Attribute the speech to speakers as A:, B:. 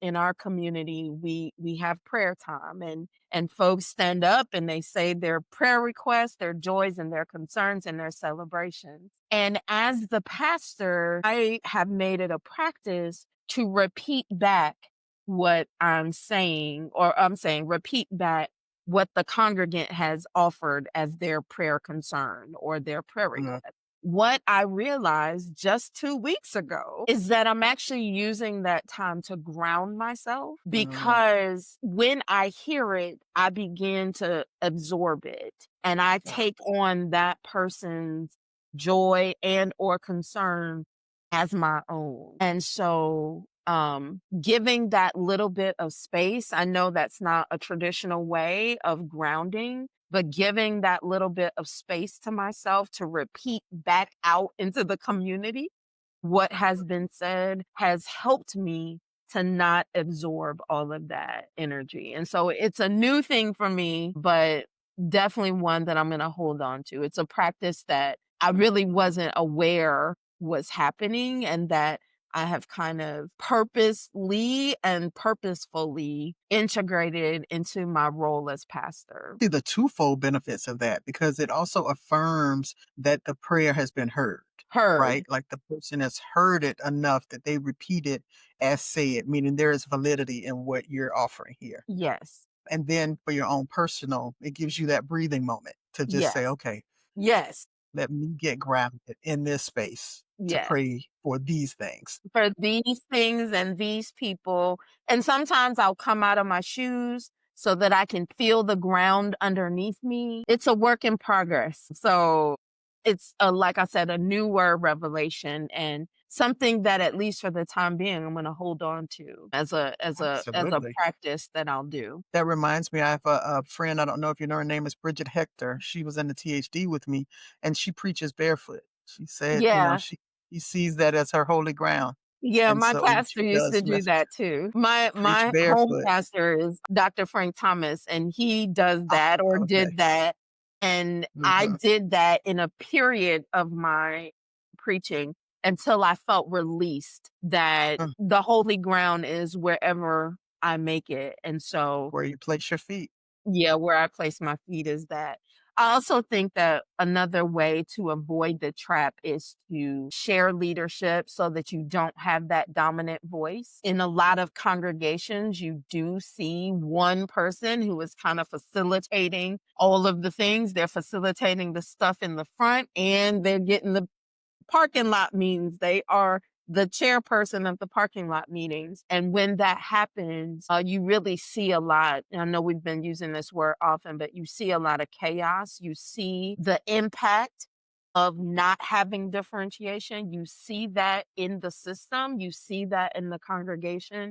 A: in our community, we have prayer time, and folks stand up and they say their prayer requests, their joys and their concerns and their celebrations. And as the pastor, I have made it a practice to repeat back what I'm saying, or I'm saying repeat back what the congregant has offered as their prayer concern or their prayer
B: Mm,
A: request. What I realized just 2 weeks ago is that I'm actually using that time to ground myself,
B: mm,
A: because when I hear it, I begin to absorb it and I
B: yeah.
A: take on that person's joy and or concern as my own. And so, giving that little bit of space, I know that's not a traditional way of grounding, but giving that little bit of space to myself to repeat back out into the community what has been said has helped me to not absorb all of that energy. And so it's a new thing for me, but definitely one that I'm going to hold on to. It's a practice that I really wasn't aware was happening, and that I have kind of purposely and purposefully integrated into my role as pastor.
B: See the twofold benefits of that because it also affirms that the prayer has been heard, right?
A: Heard.
B: Like the person has heard it enough that they repeat it as said, meaning there is validity in what you're offering here.
A: Yes.
B: And then for your own personal, it gives you that breathing moment to just
A: Yes.
B: say, okay,
A: Yes.
B: let me get grounded in this space to
A: Yes.
B: pray for these things.
A: For these things and these people. And sometimes I'll come out of my shoes so that I can feel the ground underneath me. It's a work in progress. So it's like I said, a newer revelation and something that at least for the time being, I'm going to hold on to as a
B: Absolutely.
A: practice that I'll do.
B: That reminds me, I have a friend, I don't know if you know her name is Bridget Hector. She was in the THD with me, and she preaches barefoot. She said,
A: Yeah.
B: she sees that as her holy ground,
A: Yeah,
B: and
A: my
B: so she
A: pastor used to
B: does
A: do that too. My
B: preach
A: my home
B: barefoot.
A: pastor is Dr. Frank Thomas, and he does
B: Ah,
A: that or
B: okay.
A: did that. And I
B: Mhm.
A: did that in a period of my preaching until I felt released that
B: Mm,
A: the holy ground is wherever I make it. And so
B: where you place your feet.
A: yeah, where I place my feet is that. I also think that another way to avoid the trap is to share leadership so that you don't have that dominant voice. In a lot of congregations, you do see one person who is kind of facilitating all of the things. They're facilitating the stuff in the front and they're getting the parking lot meetings. They are the chairperson of the parking lot meetings. And when that happens, you really see a lot. I know we've been using this word often, but you see a lot of chaos. You see the impact of not having differentiation. You see that in the system. You see that in the congregation.